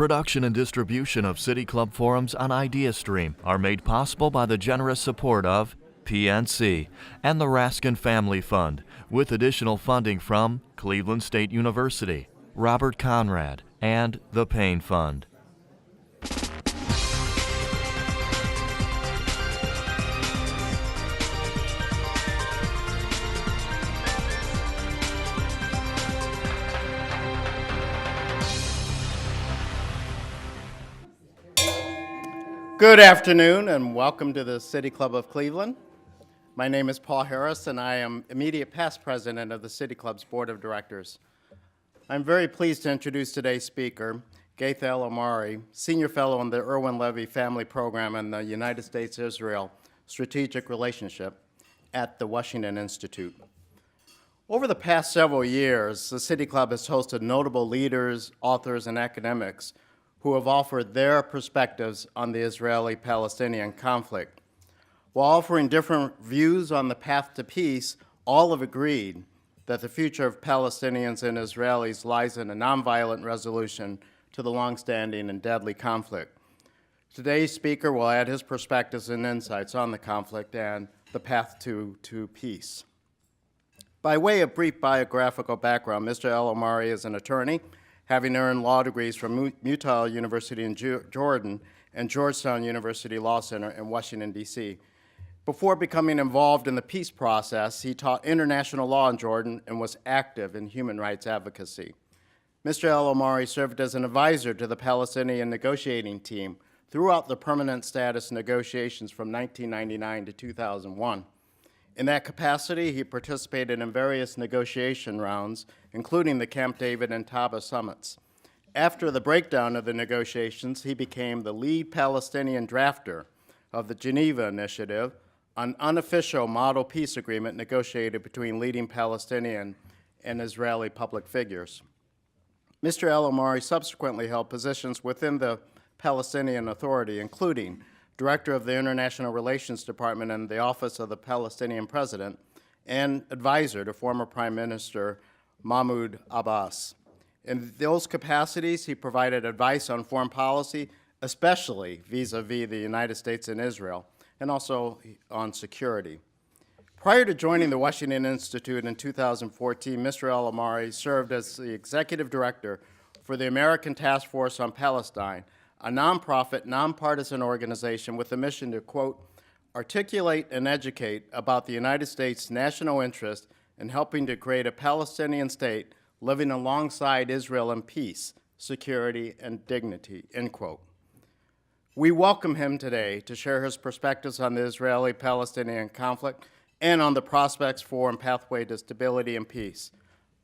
Production and distribution of City Club forums on IdeaStream are made possible by the generous support of PNC and the Raskin Family Fund, with additional funding from Cleveland State University, Robert Conrad, and the Payne Fund. Good afternoon and welcome to the City Club of Cleveland. My name is Paul Harris and I am immediate past president of the City Club's Board of Directors. I'm very pleased to introduce today's speaker, Ghaith al-Omari, Senior Fellow in the Irwin Levy Family Program in the U.S. Israel Strategic Relationship at the Washington Institute. Over the past several years, the City Club has hosted notable leaders, authors, and academics who have offered their perspectives on the Israeli-Palestinian conflict. While offering different views on the path to peace, all have agreed that the future of Palestinians and Israelis lies in a nonviolent resolution to the longstanding and deadly conflict. Today's speaker will add his perspectives and insights on the conflict and the path to peace. By way of brief biographical background, Mr. al-Omari is an attorney, having earned law degrees from Utah University in Jordan and Georgetown University Law Center in Washington, D.C. Before becoming involved in the peace process, he taught international law in Jordan and was active in human rights advocacy. Mr. al-Omari served as an advisor to the Palestinian negotiating team throughout the permanent status negotiations from 1999 to 2001. In that capacity, he participated in various negotiation rounds, including the Camp David and Taba summits. After the breakdown of the negotiations, he became the lead Palestinian drafter of the Geneva Initiative, an unofficial model peace agreement negotiated between leading Palestinian and Israeli public figures. Mr. al-Omari subsequently held positions within the Palestinian Authority, including Director of the International Relations Department in the Office of the Palestinian President, and advisor to former Prime Minister Mahmoud Abbas. In those capacities, he provided advice on foreign policy, especially vis-a-vis the United States and Israel, and also on security. Prior to joining the Washington Institute in 2014, Mr. al-Omari served as the executive director for the American Task Force on Palestine, a nonprofit, nonpartisan organization with a mission to, quote, articulate and educate about the United States' national interest in helping to create a Palestinian state living alongside Israel in peace, security, and dignity, end quote. We welcome him today to share his perspectives on the Israeli-Palestinian conflict and on the prospects for and pathway to stability and peace.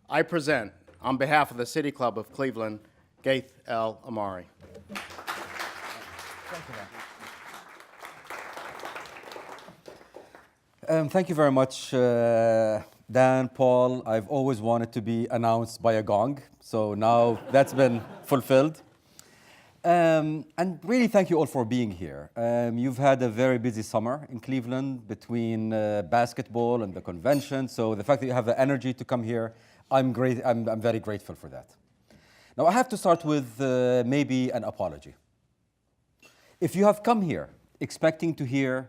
I present, on behalf of the City Club of Cleveland, Ghaith al-Omari. Thank you very much, Dan, Paul. I've always wanted to be announced by a gong, so now that's been fulfilled. And really thank you all for being here. You've had a very busy summer in Cleveland between basketball and the convention, so the fact that you have the energy to come here, I'm very grateful for that. Now I have to start with maybe an apology. If you have come here expecting to hear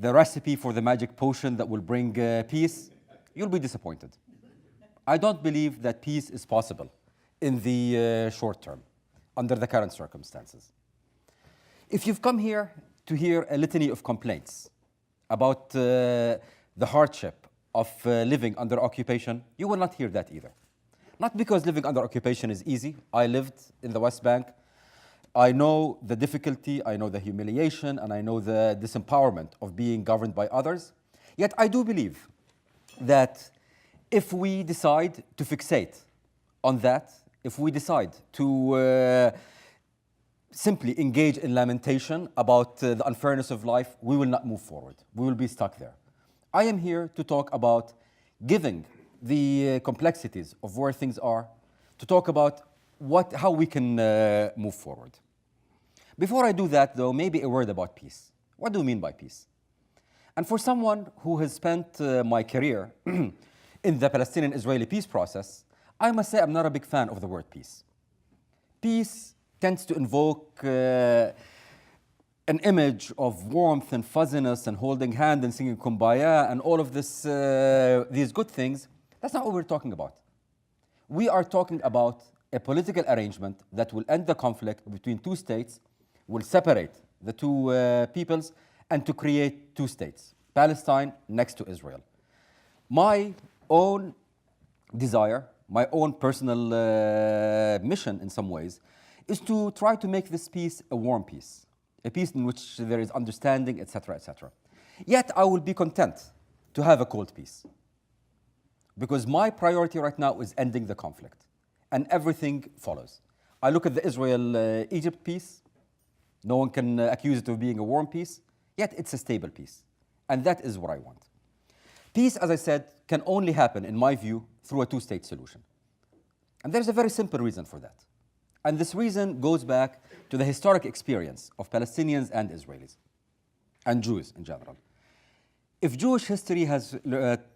the recipe for the magic potion that will bring peace, you'll be disappointed. I don't believe that peace is possible in the short term, under the current circumstances. If you've come here to hear a litany of complaints about the hardship of living under occupation, you will not hear that either. Not because living under occupation is easy. I lived in the West Bank. I know the difficulty, I know the humiliation, and I know the disempowerment of being governed by others. Yet I do believe that if we decide to fixate on that, if we decide to simply engage in lamentation about the unfairness of life, we will not move forward. We will be stuck there. I am here to talk about giving the complexities of where things are, to talk about how we can move forward. Before I do that, though, maybe a word about peace. What do we mean by peace? And for someone who has spent my career in the Palestinian-Israeli peace process, I must say I'm not a big fan of the word peace. Peace tends to invoke an image of warmth and fuzziness and holding hand and singing kumbaya and all of this, these good things. That's not what we're talking about. We are talking about a political arrangement that will end the conflict between two states, will separate the two peoples, and to create two states, Palestine next to Israel. My own desire, my own personal mission in some ways, is to try to make this peace a warm peace, a peace in which there is understanding, etc., etc. Yet I will be content to have a cold peace, because my priority right now is ending the conflict, and everything follows. I look at the Israel-Egypt peace. No one can accuse it of being a warm peace, yet it's a stable peace, and that is what I want. Peace, as I said, can only happen, in my view, through a two-state solution. And there's a very simple reason for that. And this reason goes back to the historic experience of Palestinians and Israelis, and Jews in general. If Jewish history has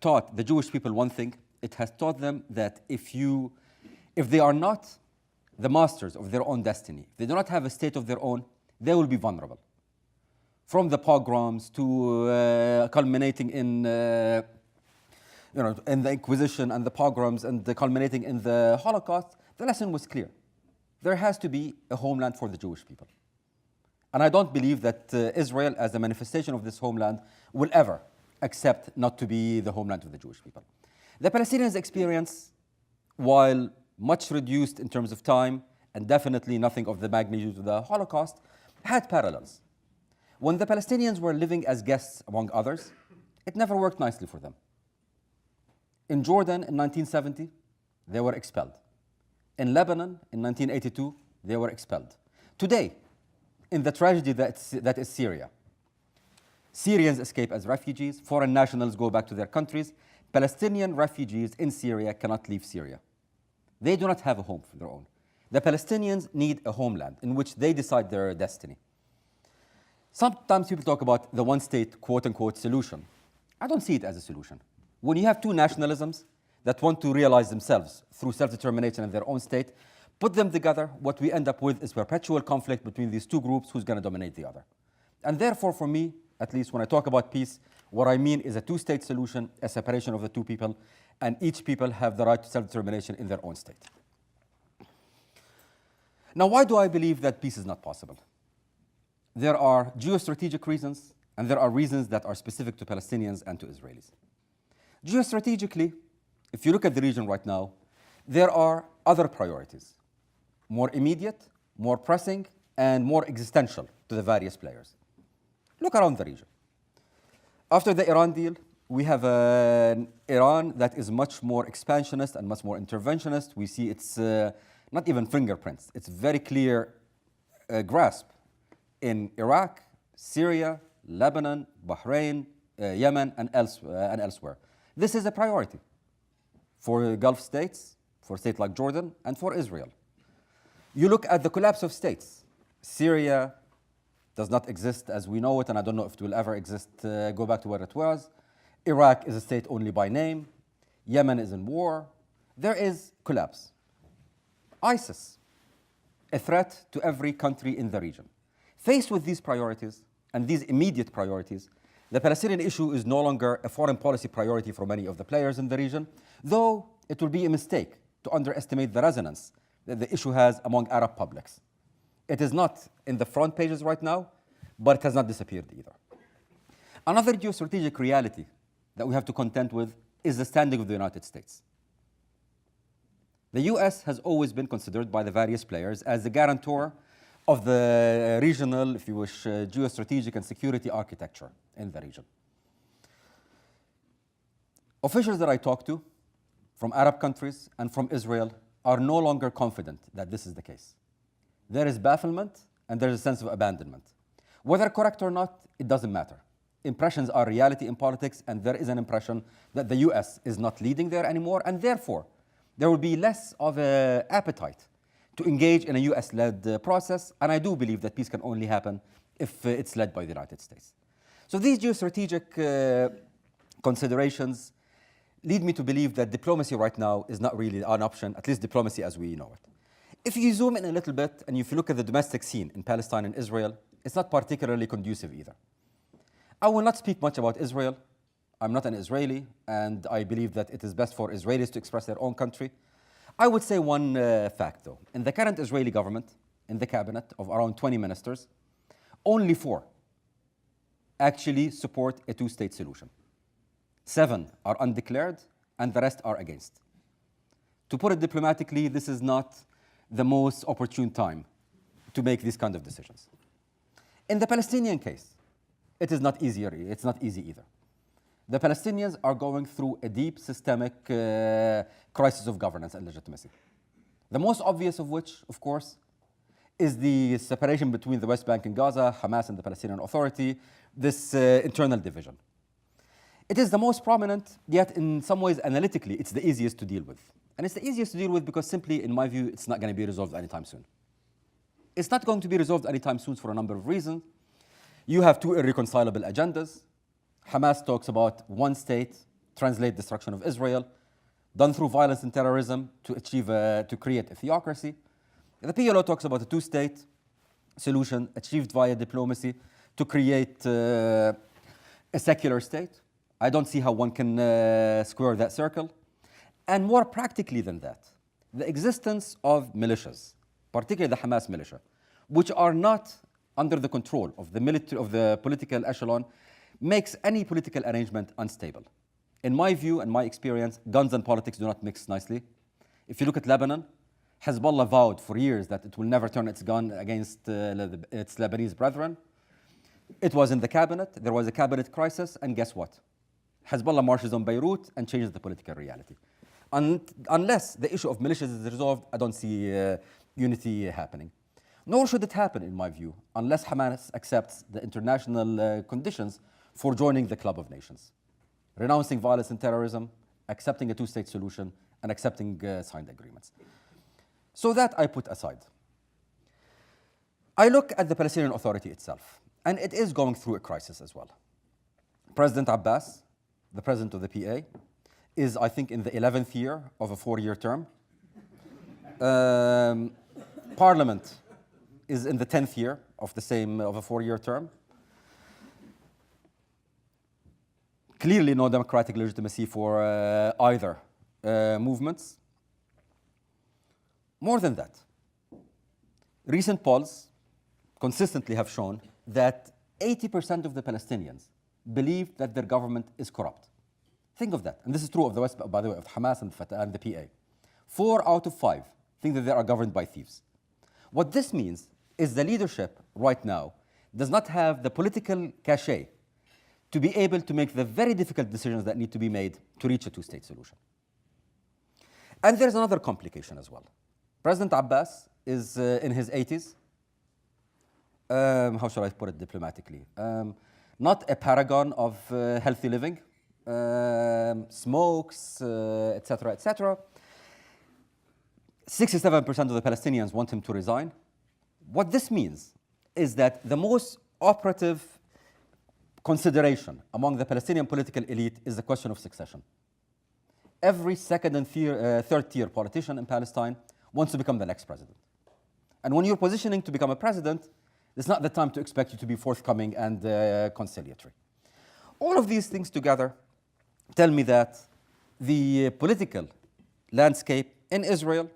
taught the Jewish people one thing, it has taught them that if they are not the masters of their own destiny, if they do not have a state of their own, they will be vulnerable. From the pogroms to culminating in, in the Inquisition and the pogroms and culminating in the Holocaust, the lesson was clear. There has to be a homeland for the Jewish people. And I don't believe that Israel, as a manifestation of this homeland, will ever accept not to be the homeland of the Jewish people. The Palestinians' experience, while much reduced in terms of time, and definitely nothing of the magnitude of the Holocaust, had parallels. When the Palestinians were living as guests among others, it never worked nicely for them. In Jordan in 1970, they were expelled. In Lebanon in 1982, they were expelled. Today, in the tragedy that is Syria, Syrians escape as refugees, foreign nationals go back to their countries. Palestinian refugees in Syria cannot leave Syria. They do not have a home for their own. The Palestinians need a homeland in which they decide their destiny. Sometimes people talk about the one-state, quote-unquote, solution. I don't see it as a solution. When you have two nationalisms that want to realize themselves through self-determination in their own state, put them together, what we end up with is perpetual conflict between these two groups, who's going to dominate the other. And therefore, for me, at least when I talk about peace, what I mean is a two-state solution, a separation of the two people, and each people have the right to self-determination in their own state. Now, why do I believe that peace is not possible? There are geostrategic reasons, and there are reasons that are specific to Palestinians and to Israelis. Geostrategically, if you look at the region right now, there are other priorities, more immediate, more pressing, and more existential to the various players. Look around the region. After the Iran deal, we have an Iran that is much more expansionist and much more interventionist. We see its not even fingerprints, it's very clear grasp in Iraq, Syria, Lebanon, Bahrain, Yemen, and elsewhere. This is a priority for Gulf states, for a state like Jordan, and for Israel. You look at the collapse of states. Syria does not exist as we know it, and I don't know if it will ever exist, go back to where it was. Iraq is a state only by name. Yemen is in war. There is collapse. ISIS, a threat to every country in the region. Faced with these priorities and these immediate priorities, the Palestinian issue is no longer a foreign policy priority for many of the players in the region, though it will be a mistake to underestimate the resonance that the issue has among Arab publics. It is not in the front pages right now, but it has not disappeared either. Another geostrategic reality that we have to contend with is the standing of the United States. The U.S. has always been considered by the various players as the guarantor of the regional, if you wish, geostrategic and security architecture in the region. Officials that I talk to from Arab countries and from Israel are no longer confident that this is the case. There is bafflement and there is a sense of abandonment. Whether correct or not, it doesn't matter. Impressions are reality in politics, and there is an impression that the U.S. is not leading there anymore, and therefore there will be less of an appetite to engage in a U.S.-led process, and I do believe that peace can only happen if it's led by the United States. So these geostrategic considerations lead me to believe that diplomacy right now is not really an option, at least diplomacy as we know it. If you zoom in a little bit and if you look at the domestic scene in Palestine and Israel, it's not particularly conducive either. I will not speak much about Israel. I'm not an Israeli, and I believe that it is best for Israelis to express their own country. I would say one fact, though. In the current Israeli government, in the cabinet of around 20 ministers, only 4 actually support a two-state solution. 7 are undeclared, and the rest are against. To put it diplomatically, this is not the most opportune time to make these kind of decisions. In the Palestinian case, it is not easier. It's not easy either. The Palestinians are going through a deep systemic crisis of governance and legitimacy. The most obvious of which, of course, is the separation between the West Bank and Gaza, Hamas and the Palestinian Authority, this internal division. It is the most prominent, yet in some ways analytically, it's the easiest to deal with. And it's the easiest to deal with because simply, in my view, it's not going to be resolved anytime soon. It's not going to be resolved anytime soon for a number of reasons. You have 2 irreconcilable agendas. Hamas talks about one state, translate destruction of Israel, done through violence and terrorism to achieve, to create a theocracy. The PLO talks about a two-state solution achieved via diplomacy to create a secular state. I don't see how one can square that circle. And more practically than that, the existence of militias, particularly the Hamas militia, which are not under the control of the military, of the political echelon, makes any political arrangement unstable. In my view and my experience, guns and politics do not mix nicely. If you look at Lebanon, Hezbollah vowed for years that it will never turn its gun against its Lebanese brethren. It was in the cabinet, there was a cabinet crisis, and guess what? Hezbollah marches on Beirut and changes the political reality. Unless the issue of militias is resolved, I don't see unity happening. Nor should it happen, in my view, unless Hamas accepts the international conditions for joining the Club of Nations, renouncing violence and terrorism, accepting a two-state solution, and accepting signed agreements. So that I put aside. I look at the Palestinian Authority itself, and it is going through a crisis as well. President Abbas, the president of the PA, is, I think, in the 11th year of a 4-year term. Parliament is in the 10th year of a 4-year term. Clearly no democratic legitimacy for either movements. More than that, recent polls consistently have shown that 80% of the Palestinians believe that their government is corrupt. Think of that. And this is true of the West, by the way, of Hamas and Fatah and the PA. 4 out of 5 think that they are governed by thieves. What this means is the leadership right now does not have the political cachet to be able to make the very difficult decisions that need to be made to reach a two-state solution. And there's another complication as well. President Abbas is in his 80s. How shall I put it diplomatically? Not a paragon of healthy living. Smokes, etc., etc. 67% of the Palestinians want him to resign. What this means is that the most operative consideration among the Palestinian political elite is the question of succession. Every second and third-tier politician in Palestine wants to become the next president. And when you're positioning to become a president, it's not the time to expect you to be forthcoming and conciliatory. All of these things together tell me that the political landscape in Israel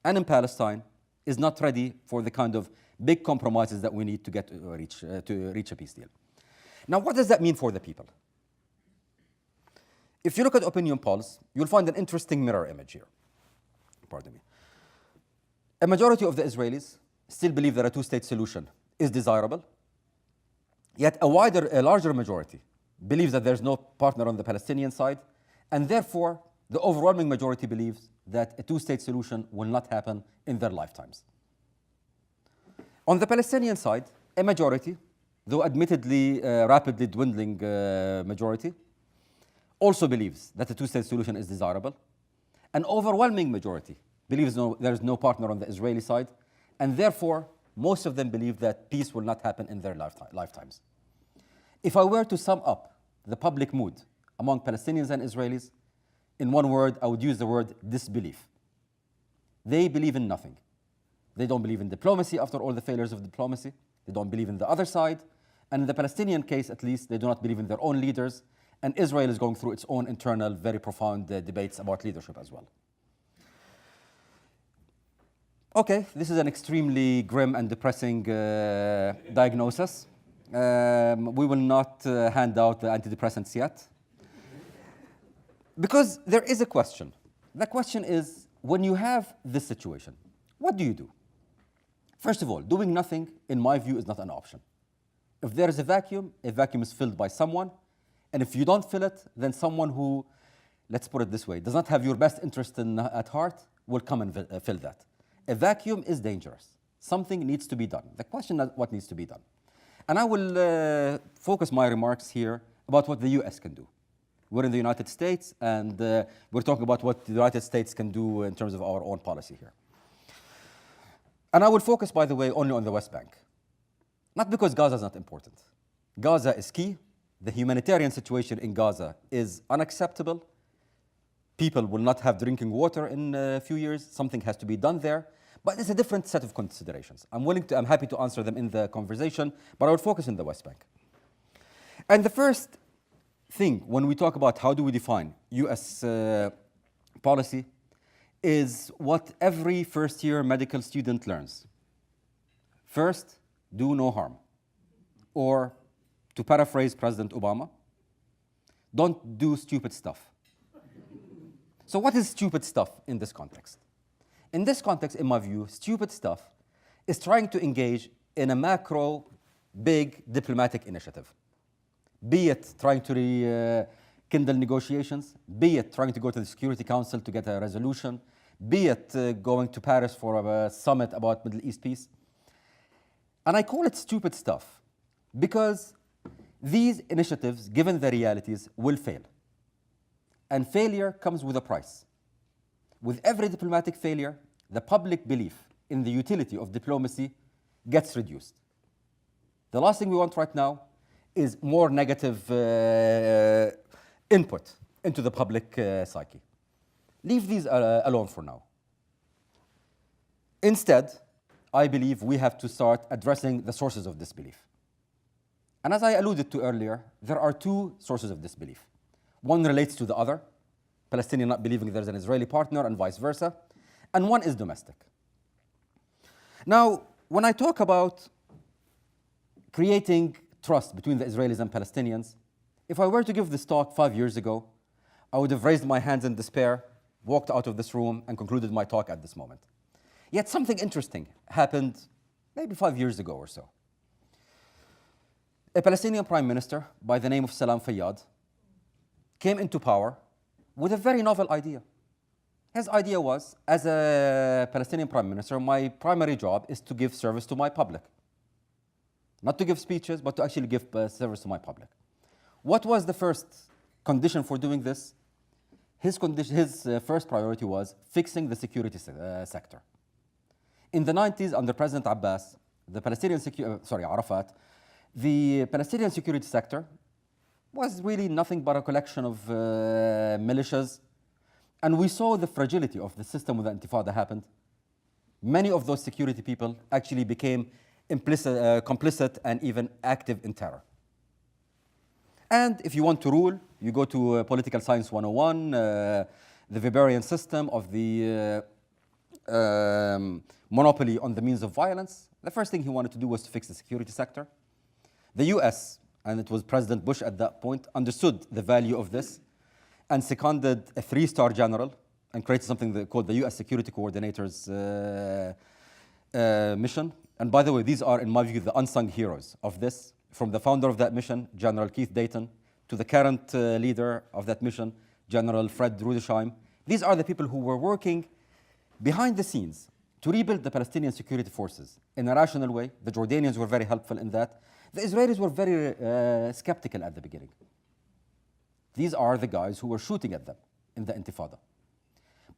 and in Palestine is not ready for the kind of big compromises that we need to get to reach a peace deal. Now, what does that mean for the people? If you look at opinion polls, you'll find an interesting mirror image here. Pardon me. A majority of the Israelis still believe that a two-state solution is desirable, yet a larger majority believes that there's no partner on the Palestinian side, and therefore the overwhelming majority believes that a two-state solution will not happen in their lifetimes. On the Palestinian side, a majority, though admittedly rapidly dwindling majority, also believes that a two-state solution is desirable. An overwhelming majority believes there is no partner on the Israeli side, and therefore most of them believe that peace will not happen in their lifetimes. If I were to sum up the public mood among Palestinians and Israelis, in one word, I would use the word disbelief. They believe in nothing. They don't believe in diplomacy after all the failures of diplomacy. They don't believe in the other side. And in the Palestinian case, at least, they do not believe in their own leaders. And Israel is going through its own internal, very profound debates about leadership as well. Okay, this is an extremely grim and depressing diagnosis. We will not hand out the antidepressants yet. Because there is a question. The question is, when you have this situation, what do you do? First of all, doing nothing, in my view, is not an option. If there is a vacuum is filled by someone. And if you don't fill it, then someone who, let's put it this way, does not have your best interest at heart will come and fill that. A vacuum is dangerous. Something needs to be done. The question is what needs to be done. And I will focus my remarks here about what the US can do. We're in the United States, and we're talking about what the United States can do in terms of our own policy here. And I will focus, by the way, only on the West Bank. Not because Gaza is not important. Gaza is key. The humanitarian situation in Gaza is unacceptable. People will not have drinking water in a few years. Something has to be done there. But it's a different set of considerations. I'm happy to answer them in the conversation, but I will focus on the West Bank. And the first thing, when we talk about how do we define US policy, is what every first-year medical student learns. First, do no harm. Or, to paraphrase President Obama, don't do stupid stuff. So what is stupid stuff in this context? In this context, in my view, stupid stuff is trying to engage in a macro, big diplomatic initiative. Be it trying to rekindle negotiations, be it trying to go to the Security Council to get a resolution, be it going to Paris for a summit about Middle East peace. And I call it stupid stuff because these initiatives, given the realities, will fail. And failure comes with a price. With every diplomatic failure, the public belief in the utility of diplomacy gets reduced. The last thing we want right now is more negative input into the public psyche. Leave these alone for now. Instead, I believe we have to start addressing the sources of disbelief. And as I alluded to earlier, there are two sources of disbelief. One relates to the other, Palestinian not believing there's an Israeli partner and vice versa, and one is domestic. Now, when I talk about creating trust between the Israelis and Palestinians, if I were to give this talk 5 years ago, I would have raised my hands in despair, walked out of this room, and concluded my talk at this moment. Yet something interesting happened maybe 5 years ago or so. A Palestinian prime minister by the name of Salam Fayyad came into power with a very novel idea. His idea was, as a Palestinian prime minister, my primary job is to give service to my public. Not to give speeches, but to actually give service to my public. What was the first condition for doing this? His first priority was fixing the security sector. In the 90s, under President Abbas, Arafat, the Palestinian security sector was really nothing but a collection of militias. And we saw the fragility of the system when the Intifada happened. Many of those security people actually became complicit and even active in terror. And if you want to rule, you go to Political Science 101, the Weberian system of the monopoly on the means of violence. The first thing he wanted to do was to fix the security sector. The US, and it was President Bush at that point, understood the value of this and seconded a 3-star general and created something called the US Security Coordinator's mission. And by the way, these are, in my view, the unsung heroes of this. From the founder of that mission, General Keith Dayton, to the current leader of that mission, General Fred Rudesheim. These are the people who were working behind the scenes to rebuild the Palestinian security forces in a rational way. The Jordanians were very helpful in that. The Israelis were very skeptical at the beginning. These are the guys who were shooting at them in the Intifada.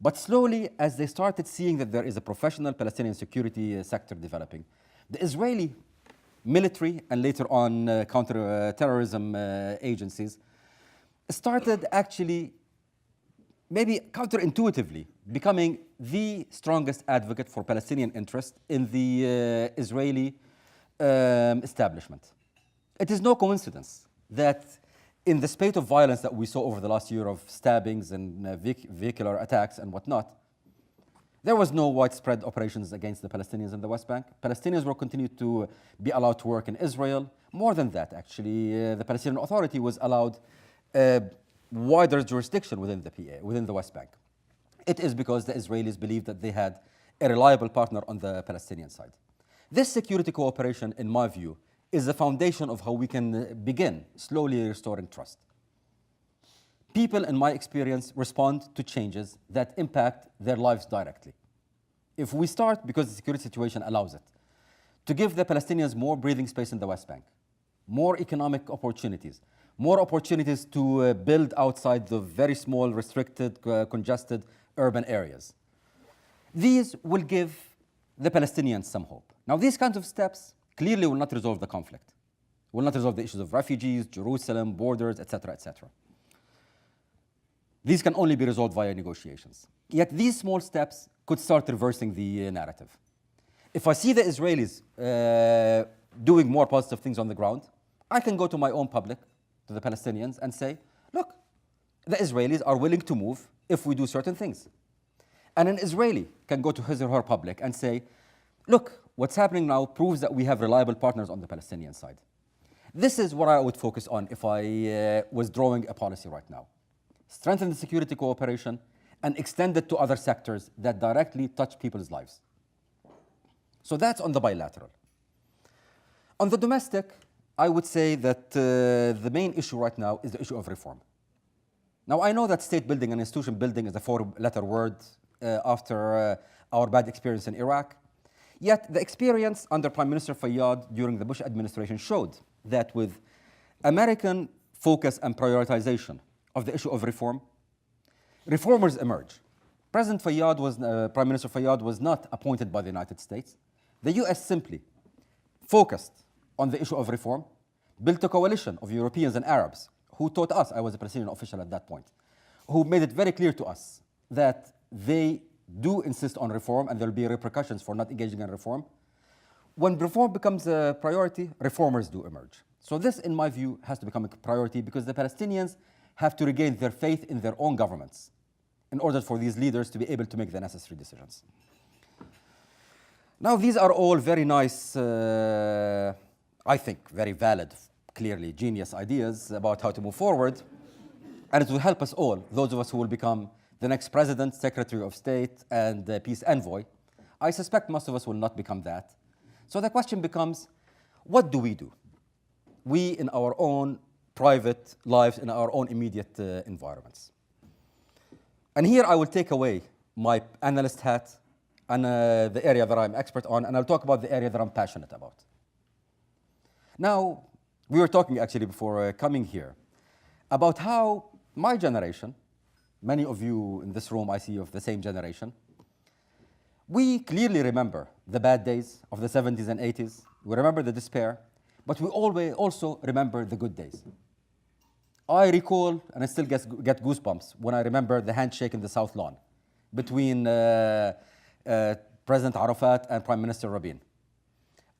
But slowly, as they started seeing that there is a professional Palestinian security sector developing, the Israeli military and later on counter-terrorism agencies started actually, maybe counterintuitively, becoming the strongest advocate for Palestinian interest in the Israeli establishment. It is no coincidence that in the spate of violence that we saw over the last year of stabbings and vehicular attacks and whatnot, there was no widespread operations against the Palestinians in the West Bank. Palestinians were continued to be allowed to work in Israel. More than that, actually, the Palestinian Authority was allowed wider jurisdiction within the PA, within the West Bank. It is because the Israelis believed that they had a reliable partner on the Palestinian side. This security cooperation, in my view, is the foundation of how we can begin slowly restoring trust. People, in my experience, respond to changes that impact their lives directly. If we start, because the security situation allows it, to give the Palestinians more breathing space in the West Bank, more economic opportunities, more opportunities to build outside the very small, restricted, congested urban areas. These will give the Palestinians some hope. Now, these kinds of steps clearly will not resolve the conflict, will not resolve the issues of refugees, Jerusalem, borders, etc., etc. These can only be resolved via negotiations. Yet these small steps could start reversing the narrative. If I see the Israelis doing more positive things on the ground, I can go to my own public, to the Palestinians, and say, look, the Israelis are willing to move if we do certain things. And an Israeli can go to his or her public and say, look, what's happening now proves that we have reliable partners on the Palestinian side. This is what I would focus on if I was drawing a policy right now. Strengthen the security cooperation and extend it to other sectors that directly touch people's lives. So that's on the bilateral. On the domestic, I would say that the main issue right now is the issue of reform. Now, I know that state building and institution building is a four-letter word after our bad experience in Iraq. Yet the experience under Prime Minister Fayyad during the Bush administration showed that with American focus and prioritization of the issue of reform, reformers emerge. President Fayyad was, Prime Minister Fayyad was not appointed by the United States. The US simply focused on the issue of reform, built a coalition of Europeans and Arabs who taught us, I was a Palestinian official at that point, who made it very clear to us that they do insist on reform and there will be repercussions for not engaging in reform. When reform becomes a priority, reformers do emerge. So this, in my view, has to become a priority because the Palestinians have to regain their faith in their own governments in order for these leaders to be able to make the necessary decisions. Now, these are all very nice, I think, very valid, clearly genius ideas about how to move forward. And it will help us all, those of us who will become the next president, secretary of state, and peace envoy. I suspect most of us will not become that. So the question becomes, what do? We in our own private lives, in our own immediate environments. And here I will take away my analyst hat and the area that I'm expert on, and I'll talk about the area that I'm passionate about. Now, we were talking actually before coming here about how my generation, many of you in this room I see of the same generation, we clearly remember the bad days of the 70s and 80s. We remember the despair, but we always also remember the good days. I recall, and I still get goosebumps when I remember the handshake in the South Lawn between President Arafat and Prime Minister Rabin.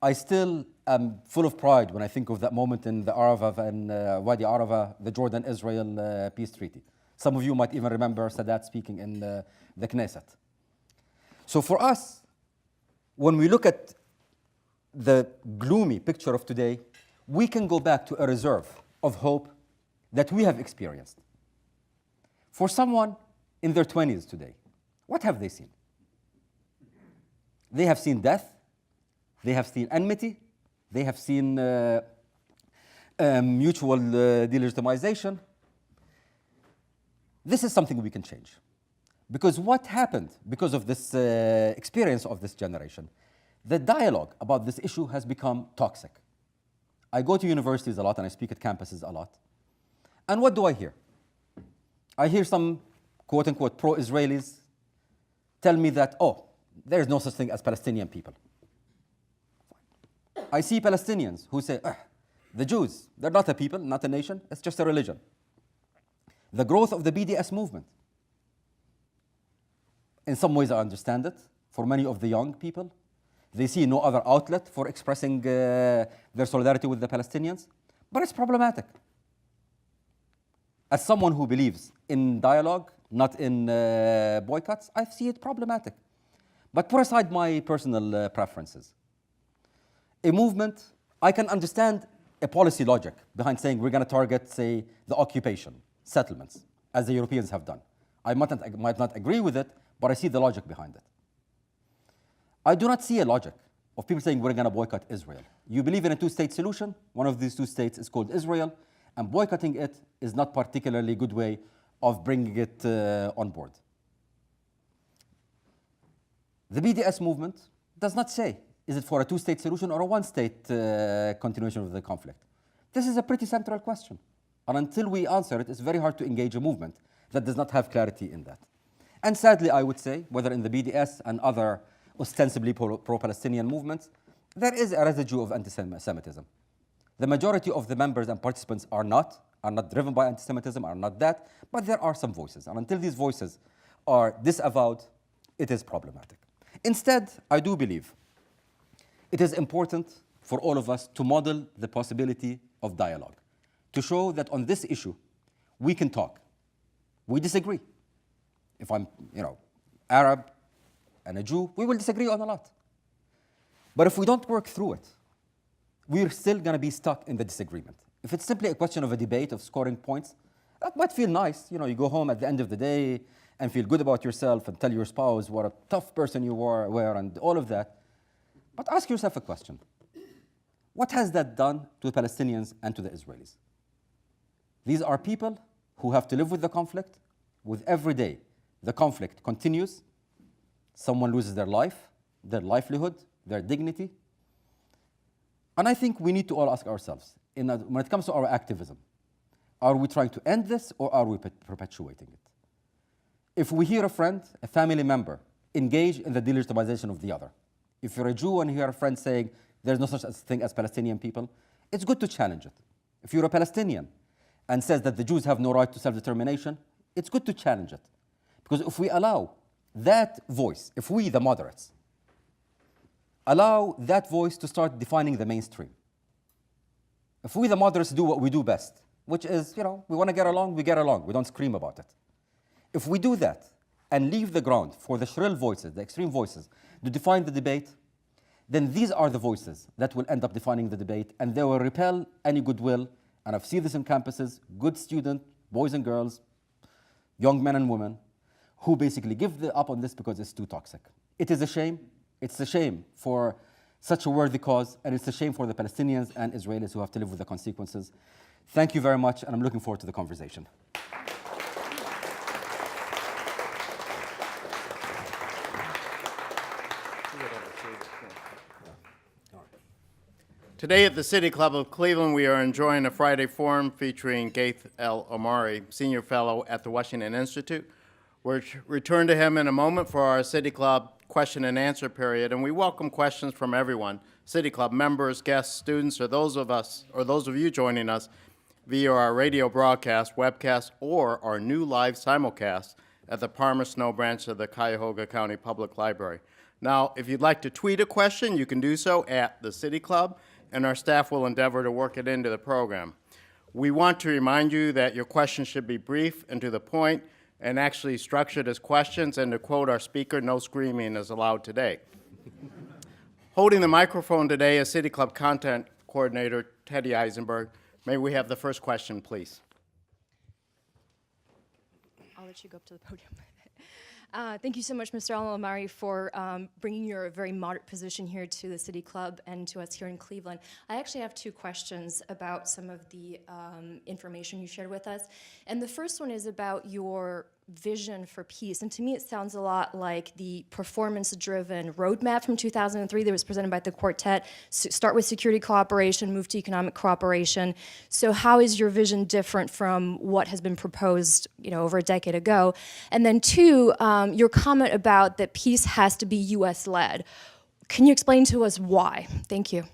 I still am full of pride when I think of that moment in the Arava and Wadi Arava, the Jordan-Israel peace treaty. Some of you might even remember Sadat speaking in the Knesset. So for us, when we look at the gloomy picture of today, we can go back to a reserve of hope that we have experienced. For someone in their 20s today, what have they seen? They have seen death, they have seen enmity, they have seen mutual delegitimization. This is something we can change. Because what happened because of this experience of this generation, the dialogue about this issue has become toxic. I go to universities a lot and I speak at campuses a lot. And what do I hear? I hear some quote-unquote pro-Israelis tell me that, oh, there is no such thing as Palestinian people. I see Palestinians who say, the Jews, they're not a people, not a nation, it's just a religion. The growth of the BDS movement. In some ways, I understand it. For many of the young people, they see no other outlet for expressing their solidarity with the Palestinians, but it's problematic. As someone who believes in dialogue, not in boycotts, I see it problematic. But put aside my personal preferences. A movement, I can understand a policy logic behind saying we're going to target, say, the occupation, settlements, as the Europeans have done. I might not agree with it, but I see the logic behind it. I do not see a logic of people saying we're going to boycott Israel. You believe in a two-state solution. One of these two states is called Israel, and boycotting it is not particularly good way of bringing it on board. The BDS movement does not say, is it for a two-state solution or a one-state continuation of the conflict? This is a pretty central question. And until we answer it, it's very hard to engage a movement that does not have clarity in that. And sadly, I would say, whether in the BDS and other ostensibly pro-Palestinian movements, there is a residue of anti-Semitism. The majority of the members and participants are not driven by anti-Semitism, are not that, but there are some voices. And until these voices are disavowed, it is problematic. Instead, I do believe it is important for all of us to model the possibility of dialogue, to show that on this issue, we can talk. We disagree. If I'm, Arab and a Jew, we will disagree on a lot. But if we don't work through it, we're still going to be stuck in the disagreement. If it's simply a question of a debate, of scoring points, that might feel nice. You go home at the end of the day and feel good about yourself and tell your spouse what a tough person you were and all of that. But ask yourself a question. What has that done to the Palestinians and to the Israelis? These are people who have to live with the conflict, with every day. The conflict continues. Someone loses their life, their livelihood, their dignity. And I think we need to all ask ourselves, when it comes to our activism, are we trying to end this or are we perpetuating it? If we hear a friend, a family member, engage in the delegitimization of the other, if you're a Jew and you hear a friend saying there's no such thing as Palestinian people, it's good to challenge it. If you're a Palestinian and says that the Jews have no right to self-determination, it's good to challenge it. Because if we allow that voice, if we, the moderates, allow that voice to start defining the mainstream, if we, the moderates, do what we do best, which is, we want to get along, we don't scream about it. If we do that and leave the ground for the shrill voices, the extreme voices, to define the debate, then these are the voices that will end up defining the debate, and they will repel any goodwill. And I've seen this in campuses, good students, boys and girls, young men and women, who basically give up on this because it's too toxic. It is a shame. It's a shame for such a worthy cause, and it's a shame for the Palestinians and Israelis who have to live with the consequences. Thank you very much, and I'm looking forward to the conversation. Today at the City Club of Cleveland, we are enjoying a Friday forum featuring Ghaith al-Omari, Senior Fellow at the Washington Institute. We'll return to him in a moment for our City Club question and answer period, and we welcome questions from everyone, City Club members, guests, students, or those of you joining us via our radio broadcast, webcast, or our new live simulcast at the Parma Snow branch of the Cuyahoga County Public Library. Now, if you'd like to tweet a question, you can do so at the City Club, and our staff will endeavor to work it into the program. We want to remind you that your questions should be brief and to the point, and actually structured as questions, and to quote our speaker, no screaming is allowed today. Holding the microphone today is City Club Content Coordinator Teddy Eisenberg. May we have the first question, please? I'll let you go up to the podium. Thank you so much, Mr. al-Omari, for bringing your very moderate position here to the City Club and to us here in Cleveland. I actually have two questions about some of the information you shared with us. And the first one is about your vision for peace. And to me, it sounds a lot like the performance-driven roadmap from 2003 that was presented by the quartet. Start with security cooperation, move to economic cooperation. So how is your vision different from what has been proposed, over a decade ago? And then two, your comment about that peace has to be U.S.-led. Can you explain to us why? Thank you.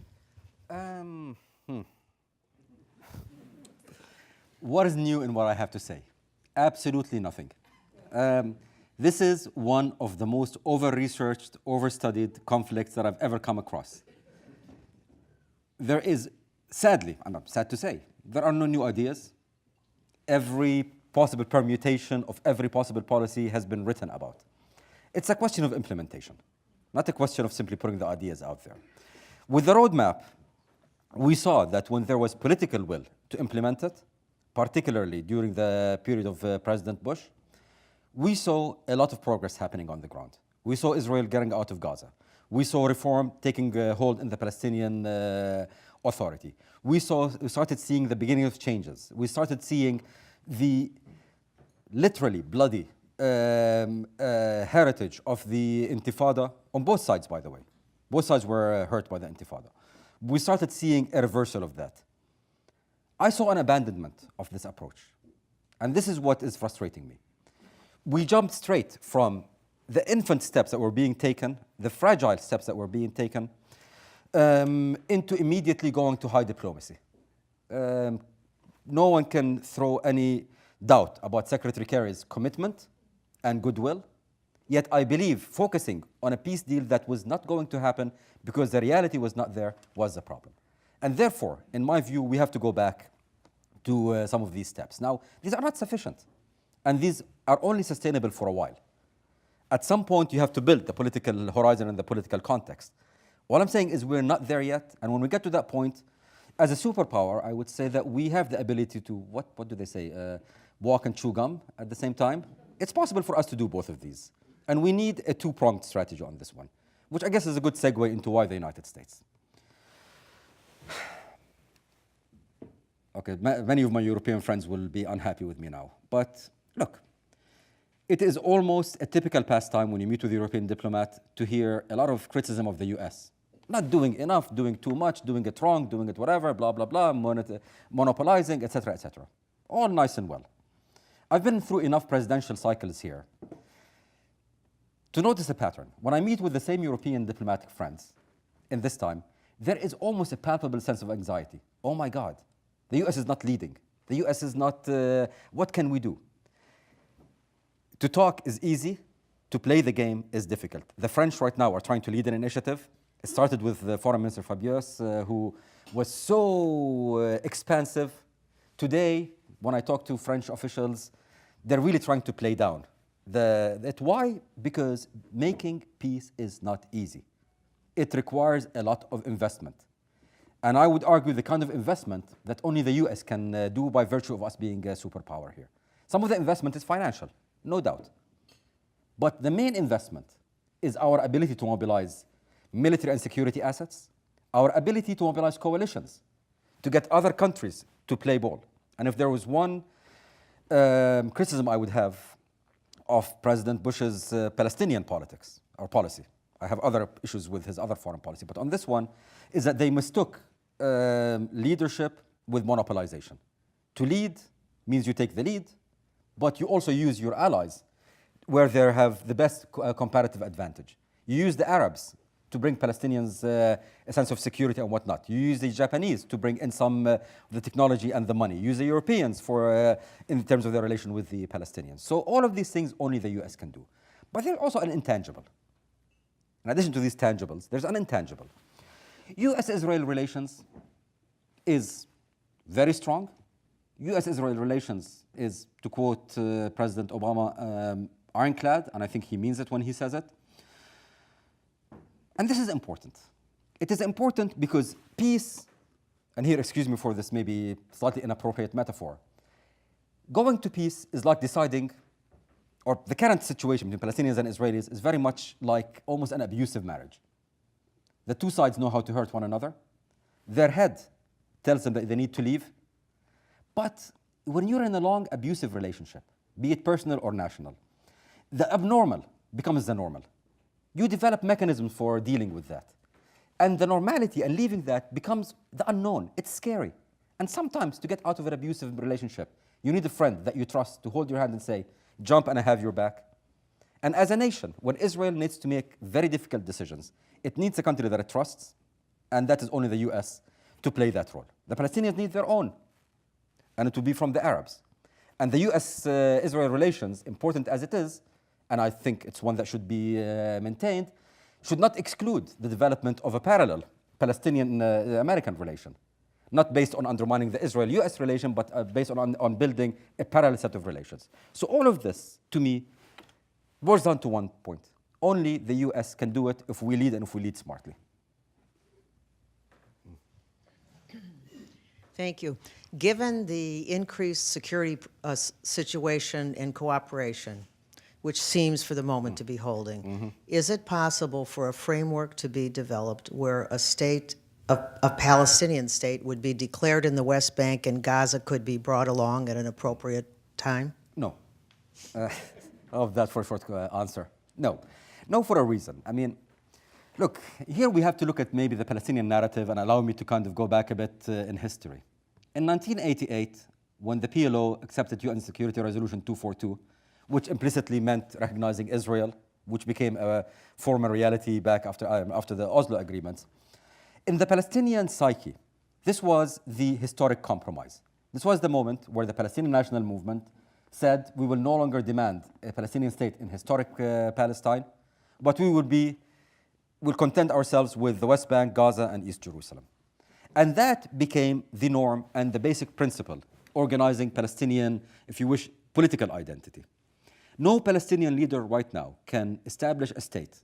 What is new in what I have to say? Absolutely nothing. This is one of the most over-researched, over-studied conflicts that I've ever come across. There is, sadly, I'm sad to say, there are no new ideas. Every possible permutation of every possible policy has been written about. It's a question of implementation, not a question of simply putting the ideas out there. With the roadmap, we saw that when there was political will to implement it, particularly during the period of President Bush, we saw a lot of progress happening on the ground. We saw Israel getting out of Gaza. We saw reform taking hold in the Palestinian Authority. We started seeing the beginning of changes. We started seeing the literally bloody heritage of the Intifada on both sides, by the way. Both sides were hurt by the Intifada. We started seeing a reversal of that. I saw an abandonment of this approach. And this is what is frustrating me. We jumped straight from the infant steps that were being taken, the fragile steps that were being taken, into immediately going to high diplomacy. No one can throw any doubt about Secretary Kerry's commitment and goodwill. Yet I believe focusing on a peace deal that was not going to happen because the reality was not there was the problem. And therefore, in my view, we have to go back to some of these steps. Now, these are not sufficient, and these are only sustainable for a while. At some point, you have to build the political horizon and the political context. All I'm saying is we're not there yet, and when we get to that point, as a superpower, I would say that we have the ability to, what do they say, walk and chew gum at the same time. It's possible for us to do both of these. And we need a two-pronged strategy on this one, which I guess is a good segue into why the United States. Okay, many of my European friends will be unhappy with me now. But look, it is almost a typical pastime when you meet with a European diplomat to hear a lot of criticism of the US. Not doing enough, doing too much, doing it wrong, doing it whatever, blah, blah, blah, monopolizing, etc., etc. All nice and well. I've been through enough presidential cycles here to notice a pattern. When I meet with the same European diplomatic friends in this time, there is almost a palpable sense of anxiety. Oh my God, the US is not leading. The US is not, what can we do? To talk is easy, to play the game is difficult. The French right now are trying to lead an initiative. It started with the Foreign Minister Fabius, who was so expansive. Today, when I talk to French officials, they're really trying to play down. Why? Because making peace is not easy. It requires a lot of investment. And I would argue the kind of investment that only the US can do by virtue of us being a superpower here. Some of the investment is financial, no doubt. But the main investment is our ability to mobilize military and security assets, our ability to mobilize coalitions, to get other countries to play ball. And if there was one criticism I would have of President Bush's Palestinian politics or policy, I have other issues with his other foreign policy, but on this one, is that they mistook leadership with monopolization. To lead means you take the lead, but you also use your allies where they have the best comparative advantage. You use the Arabs to bring Palestinians a sense of security and whatnot. You use the Japanese to bring in some the technology and the money. You use the Europeans for in terms of their relation with the Palestinians. So all of these things only the US can do. But there's also an intangible. In addition to these tangibles, there's an intangible. U.S. Israel relations is very strong. U.S. Israel relations is, to quote President Obama, ironclad, and I think he means it when he says it. And this is important. It is important because peace, and here, excuse me for this maybe slightly inappropriate metaphor, going to peace is like deciding, or the current situation between Palestinians and Israelis is very much like almost an abusive marriage. The two sides know how to hurt one another. Their head tells them that they need to leave. But when you're in a long abusive relationship, be it personal or national, the abnormal becomes the normal. You develop mechanisms for dealing with that. And the normality and leaving that becomes the unknown. It's scary. And sometimes to get out of an abusive relationship, you need a friend that you trust to hold your hand and say, jump and I have your back. And as a nation, when Israel needs to make very difficult decisions, it needs a country that it trusts, and that is only the US to play that role. The Palestinians need their own, and it will be from the Arabs. And the US-Israel relations, important as it is, and I think it's one that should be maintained, should not exclude the development of a parallel Palestinian-American relation, not based on undermining the Israel-U.S. relation, but based on building a parallel set of relations. So all of this, to me, boils down to one point. Only the U.S. can do it if we lead and if we lead smartly. Thank you. Given the increased security situation and cooperation, which seems for the moment to be holding, is it possible for a framework to be developed where a state, a Palestinian state, would be declared in the West Bank and Gaza could be brought along at an appropriate time? No. Of that for a short answer. No. No, for a reason. I mean, look, here we have to look at maybe the Palestinian narrative and allow me to kind of go back a bit in history. In 1988, when the PLO accepted UN Security Resolution 242, which implicitly meant recognizing Israel, which became a former reality back after the Oslo agreements, in the Palestinian psyche, this was the historic compromise. This was the moment where the Palestinian National Movement said, we will no longer demand a Palestinian state in historic Palestine, but we will content ourselves with the West Bank, Gaza, and East Jerusalem. And that became the norm and the basic principle, organizing Palestinian, if you wish, political identity. No Palestinian leader right now can establish a state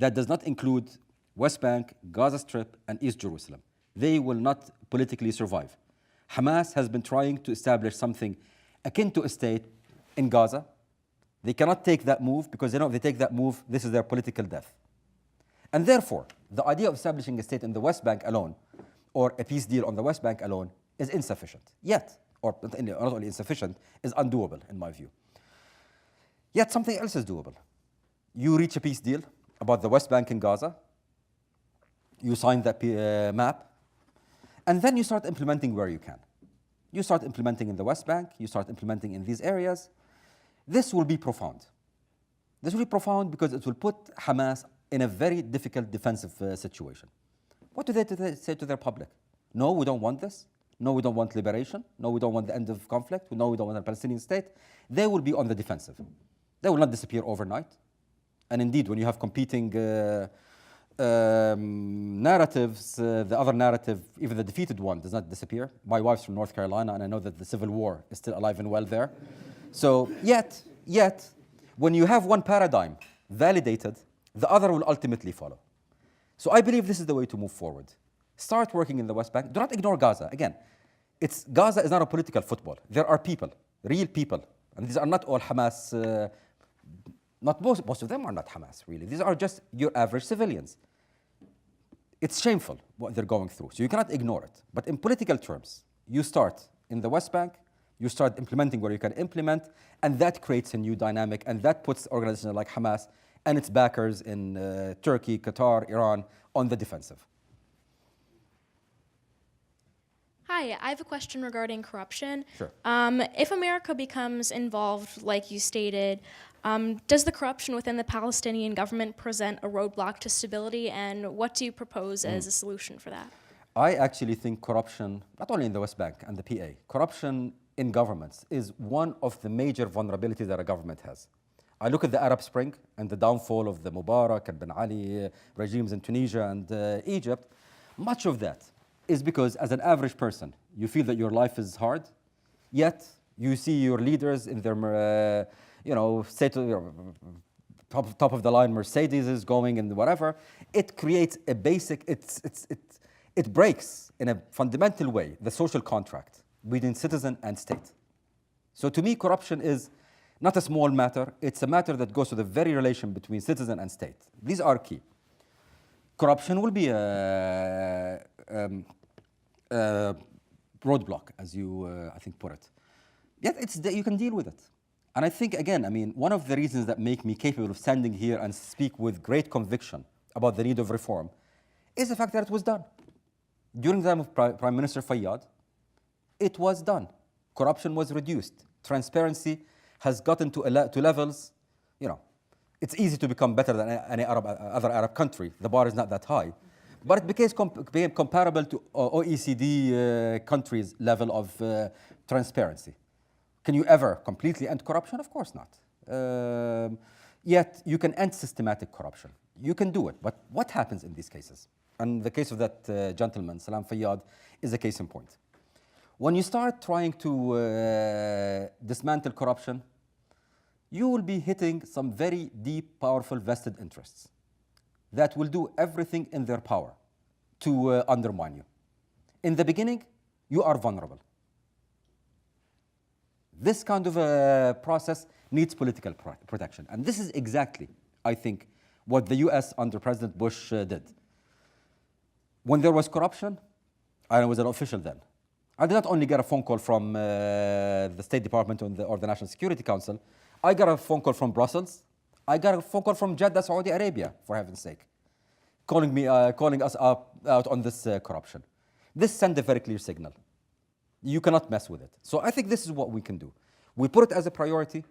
that does not include West Bank, Gaza Strip, and East Jerusalem. They will not politically survive. Hamas has been trying to establish something akin to a state in Gaza. They cannot take that move because they know if they take that move, this is their political death. And therefore, the idea of establishing a state in the West Bank alone, or a peace deal on the West Bank alone, is insufficient. Yet, or not only insufficient, is undoable in my view. Yet something else is doable. You reach a peace deal about the West Bank and Gaza, you sign that map, and then you start implementing where you can. You start implementing in the West Bank, you start implementing in these areas. This will be profound. This will be profound because it will put Hamas in a very difficult defensive situation. What do they say to their public? No, we don't want this. No, we don't want liberation. No, we don't want the end of conflict. No, we don't want a Palestinian state. They will be on the defensive. They will not disappear overnight. And indeed, when you have competing narratives, the other narrative, even the defeated one, does not disappear. My wife's from North Carolina, and I know that the Civil War is still alive and well there. So yet, when you have one paradigm validated, the other will ultimately follow. So I believe this is the way to move forward. Start working in the West Bank. Do not ignore Gaza. Again, Gaza is not a political football. There are people, real people. And these are not all Hamas, most of them are not Hamas, really. These are just your average civilians. It's shameful what they're going through, so you cannot ignore it. But in political terms, you start in the West Bank, you start implementing where you can implement, and that creates a new dynamic, and that puts organizations like Hamas and its backers in Turkey, Qatar, Iran on the defensive. Hi, I have a question regarding corruption. Sure. If America becomes involved, like you stated, does the corruption within the Palestinian government present a roadblock to stability, and what do you propose as a solution for that? I actually think corruption, not only in the West Bank and the PA, corruption in governments is one of the major vulnerabilities that a government has. I look at the Arab Spring and the downfall of the Mubarak and Ben Ali regimes in Tunisia and Egypt. Much of that is because, as an average person, you feel that your life is hard, yet you see your leaders in their, top of the line Mercedes is going and whatever. It creates a basic, it breaks in a fundamental way the social contract between citizen and state. So to me, corruption is not a small matter. It's a matter that goes to the very relation between citizen and state. These are key. Corruption will be a roadblock, as you, I think, put it. Yet you can deal with it. And I think, again, one of the reasons that make me capable of standing here and speak with great conviction about the need of reform is the fact that it was done. During the time of Prime Minister Fayyad, it was done. Corruption was reduced. Transparency has gotten to levels, it's easy to become better than any other Arab country. The bar is not that high. But it became comparable to OECD countries' level of transparency. Can you ever completely end corruption? Of course not. Yet you can end systematic corruption. You can do it, but what happens in these cases? And the case of that gentleman, Salam Fayyad, is a case in point. When you start trying to dismantle corruption, you will be hitting some very deep, powerful vested interests that will do everything in their power to undermine you. In the beginning, you are vulnerable. This kind of a process needs political protection. And this is exactly, I think, what the US under President Bush did. When there was corruption, I was an official then. I did not only get a phone call from the State Department or the National Security Council, I got a phone call from Brussels. I got a phone call from Jeddah, Saudi Arabia, for heaven's sake, calling us out on this corruption. This sent a very clear signal. You cannot mess with it. So I think this is what we can do. We put it as a priority.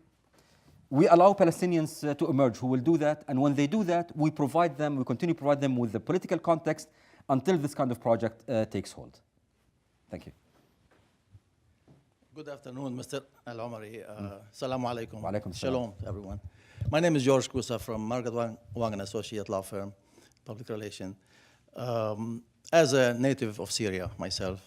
We allow Palestinians to emerge who will do that. And when they do that, we continue to provide them with the political context until this kind of project takes hold. Thank you. Good afternoon, Mr. al-Omari. Assalamu alaikum. Wa alaikum Shalom, everyone. My name is George Kusa from Margaret Wang & Associate Law Firm, Public Relations. As a native of Syria myself,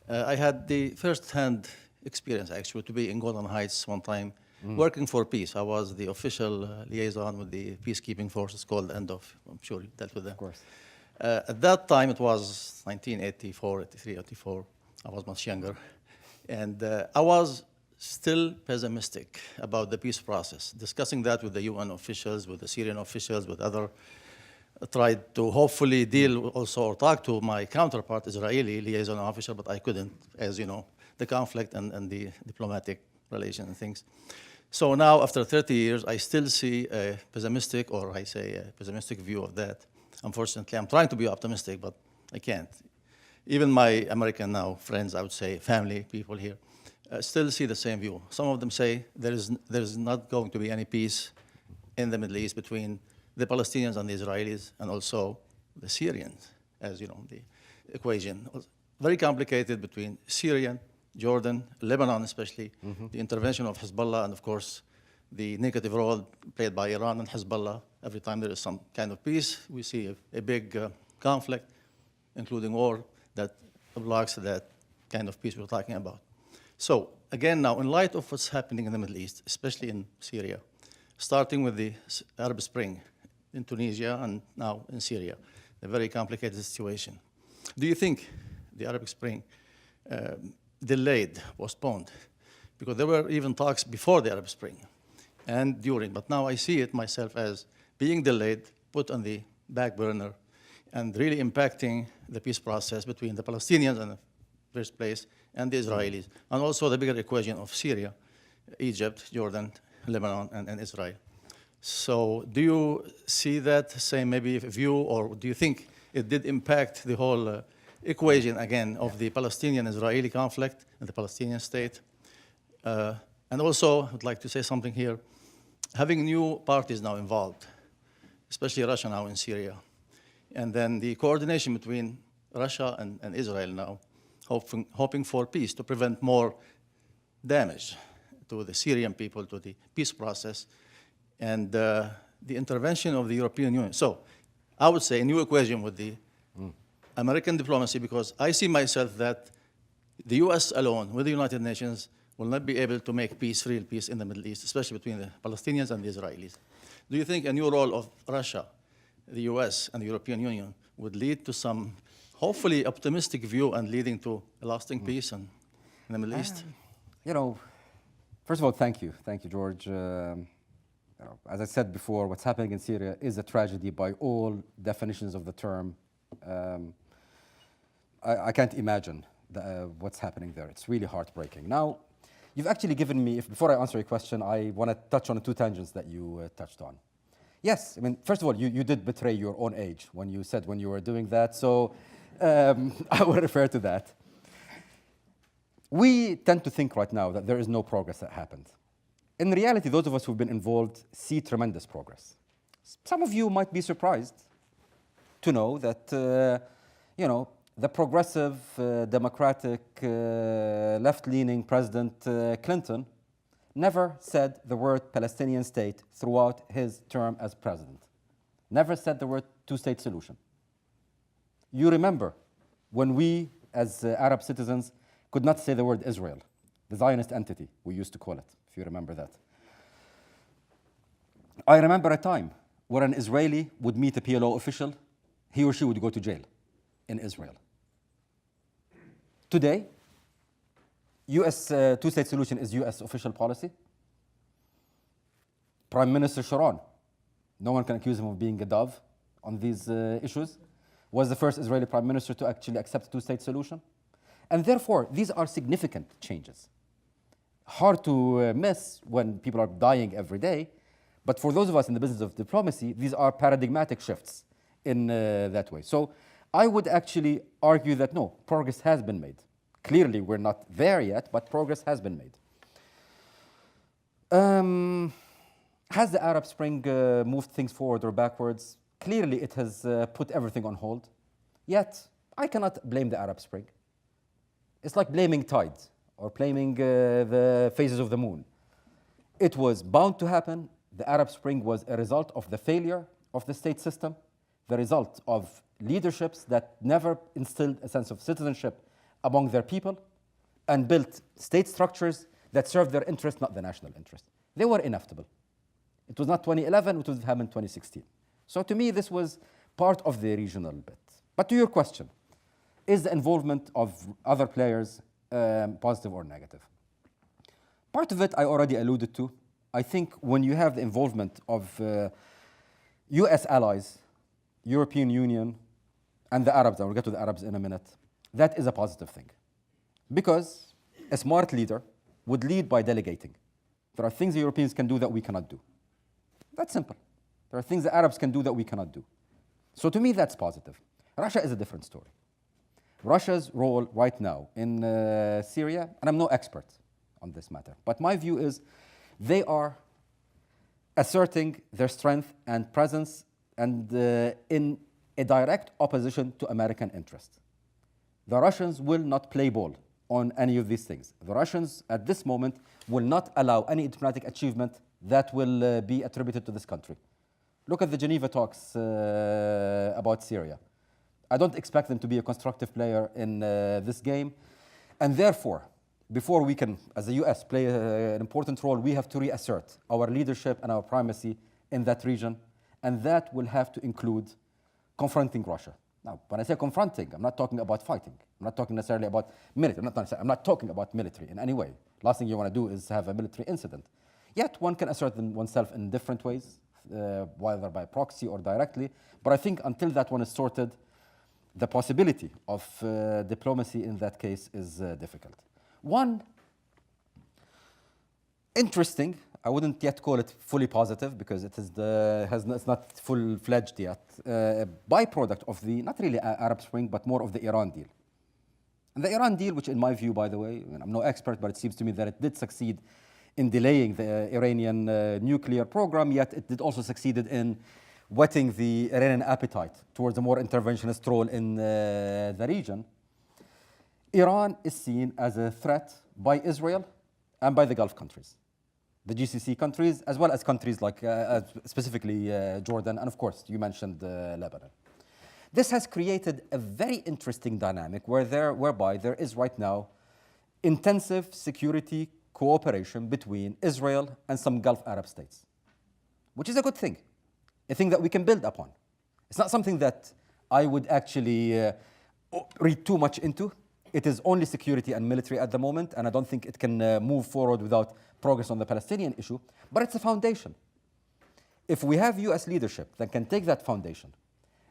I had the first-hand experience, actually, to be in Golden Heights one time, working for peace. I was the official liaison with the peacekeeping forces called ENDOF. I'm sure you dealt with them. Of course. At that time, it was 1984, 83, 84. I was much younger. And I was still pessimistic about the peace process, discussing that with the UN officials, with the Syrian officials, with other. Tried to hopefully deal also or talk to my counterpart, Israeli liaison officer, but I couldn't, as you know, the conflict and the diplomatic relations and things. So now, after 30 years, I still see a pessimistic, or I say a pessimistic view of that. Unfortunately, I'm trying to be optimistic, but I can't. Even my American now friends, I would say, family, people here, still see the same view. Some of them say there is not going to be any peace in the Middle East between the Palestinians and the Israelis, and also the Syrians, as you know, the equation. Very complicated between Syria, Jordan, Lebanon especially, the intervention of Hezbollah, and of course, the negative role played by Iran and Hezbollah. Every time there is some kind of peace, we see a big conflict, including war, that blocks that kind of peace we're talking about. So again now, in light of what's happening in the Middle East, especially in Syria, starting with the Arab Spring in Tunisia and now in Syria, a very complicated situation. Do you think the Arab Spring delayed, postponed? Because there were even talks before the Arab Spring and during, but now I see it myself as being delayed, put on the back burner, and really impacting the peace process between the Palestinians in the first place and the Israelis, and also the bigger equation of Syria, Egypt, Jordan, Lebanon, and Israel. So do you see that same maybe view, or do you think it did impact the whole equation, again, of the Palestinian-Israeli conflict and the Palestinian state? And also, I'd like to say something here. Having new parties now involved, especially Russia now in Syria, and then the coordination between Russia and Israel now, hoping for peace to prevent more damage to the Syrian people, to the peace process, and the intervention of the European Union. So I would say a new equation with the American diplomacy, because I see myself that the US alone, with the United Nations, will not be able to make peace, real peace in the Middle East, especially between the Palestinians and the Israelis. Do you think a new role of Russia, the US, and the European Union would lead to some, hopefully, optimistic view and leading to a lasting peace in the Middle East? You know, first of all, thank you. Thank you, George. As I said before, what's happening in Syria is a tragedy by all definitions of the term. I can't imagine what's happening there. It's really heartbreaking. Now, you've actually given me, before I answer your question, I want to touch on the two tangents that you touched on. Yes, I mean, first of all, you did betray your own age when you said when you were doing that, so I will refer to that. We tend to think right now that there is no progress that happened. In reality, those of us who've been involved see tremendous progress. Some of you might be surprised to know that, you know, the progressive, democratic, left-leaning President Clinton never said the word Palestinian state throughout his term as president. Never said the word two-state solution. You remember when we, as Arab citizens, could not say the word Israel, the Zionist entity, we used to call it, if you remember that. I remember a time where an Israeli would meet a PLO official, he or she would go to jail in Israel. Today, U.S. Two-state solution is U.S. official policy. Prime Minister Sharon, no one can accuse him of being a dove on these issues, was the first Israeli prime minister to actually accept a two-state solution. And therefore, these are significant changes. Hard to miss when people are dying every day, but for those of us in the business of diplomacy, these are paradigmatic shifts in that way. So I would actually argue that no, progress has been made. Clearly, we're not there yet, but progress has been made. Has the Arab Spring moved things forward or backwards? Clearly, it has put everything on hold. Yet, I cannot blame the Arab Spring. It's like blaming tides or blaming the phases of the moon. It was bound to happen. The Arab Spring was a result of the failure of the state system, the result of leaderships that never instilled a sense of citizenship among their people and built state structures that served their interest, not the national interest. They were inevitable. It was not 2011, it would have happened 2016. So to me, this was part of the regional bit. But to your question, is the involvement of other players positive or negative? Part of it I already alluded to. I think when you have the involvement of US allies, European Union, and the Arabs, I will get to the Arabs in a minute, that is a positive thing. Because a smart leader would lead by delegating. There are things the Europeans can do that we cannot do. That's simple. There are things the Arabs can do that we cannot do. So to me, that's positive. Russia is a different story. Russia's role right now in Syria, and I'm no expert on this matter, but my view is they are asserting their strength and presence and in a direct opposition to American interests. The Russians will not play ball on any of these things. The Russians at this moment will not allow any diplomatic achievement that will be attributed to this country. Look at the Geneva talks about Syria. I don't expect them to be a constructive player in this game. And therefore, before we can, as the US, play an important role, we have to reassert our leadership and our primacy in that region. And that will have to include confronting Russia. Now, when I say confronting, I'm not talking about fighting. I'm not talking necessarily about military. I'm not talking about military in any way. Last thing you want to do is have a military incident. Yet one can assert oneself in different ways, whether by proxy or directly. But I think until that one is sorted, the possibility of diplomacy in that case is difficult. One interesting, I wouldn't yet call it fully positive because it is it's not full-fledged yet, byproduct of the, not really Arab Spring, but more of the Iran deal. And the Iran deal, which in my view, by the way, I'm no expert, but it seems to me that it did succeed in delaying the Iranian nuclear program, yet it did also succeeded in whetting the Iranian appetite towards a more interventionist role in the region. Iran is seen as a threat by Israel and by the Gulf countries, the GCC countries, as well as countries like specifically Jordan, and of course, you mentioned Lebanon. This has created a very interesting dynamic whereby there is right now intensive security cooperation between Israel and some Gulf Arab states, which is a good thing, a thing that we can build upon. It's not something that I would actually read too much into. It is only security and military at the moment, and I don't think it can move forward without progress on the Palestinian issue, but it's a foundation. If we have US leadership that can take that foundation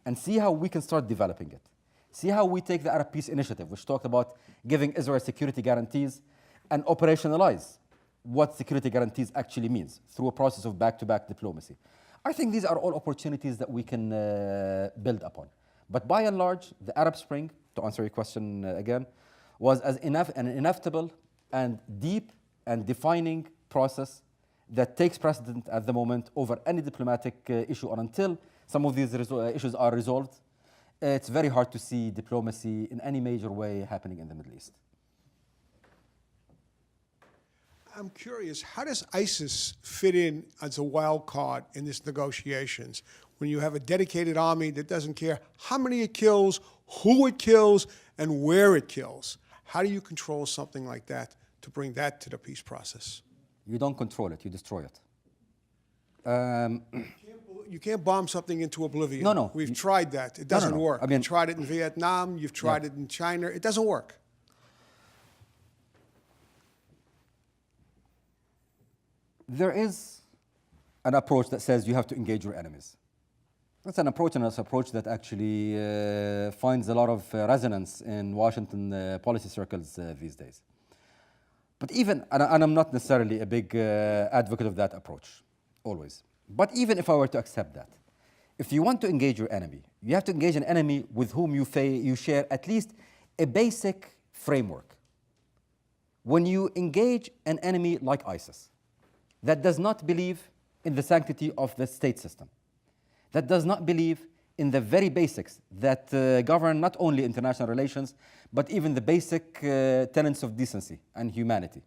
and see how we can start developing it, see how we take the Arab Peace Initiative, which talked about giving Israel security guarantees, and operationalize what security guarantees actually means through a process of back-to-back diplomacy. I think these are all opportunities that we can build upon. But by and large, the Arab Spring, to answer your question again, was an inevitable and deep and defining process that takes precedent at the moment over any diplomatic issue, and until some of these issues are resolved, it's very hard to see diplomacy in any major way happening in the Middle East. I'm curious, how does ISIS fit in as a wild card in these negotiations when you have a dedicated army that doesn't care how many it kills, who it kills, and where it kills? How do you control something like that to bring that to the peace process? You don't control it, you destroy it. You can't bomb something into oblivion. No. We've tried that. It doesn't work. I mean, you've tried it in Vietnam. You've tried it in China. It doesn't work. There is an approach that says you have to engage your enemies. That's an approach, and it's an approach that actually finds a lot of resonance in Washington policy circles these days. But even, and I'm not necessarily a big advocate of that approach, always. But even if I were to accept that, if you want to engage your enemy, you have to engage an enemy with whom you share at least a basic framework. When you engage an enemy like ISIS, that does not believe in the sanctity of the state system, that does not believe in the very basics that govern not only international relations, but even the basic tenets of decency and humanity,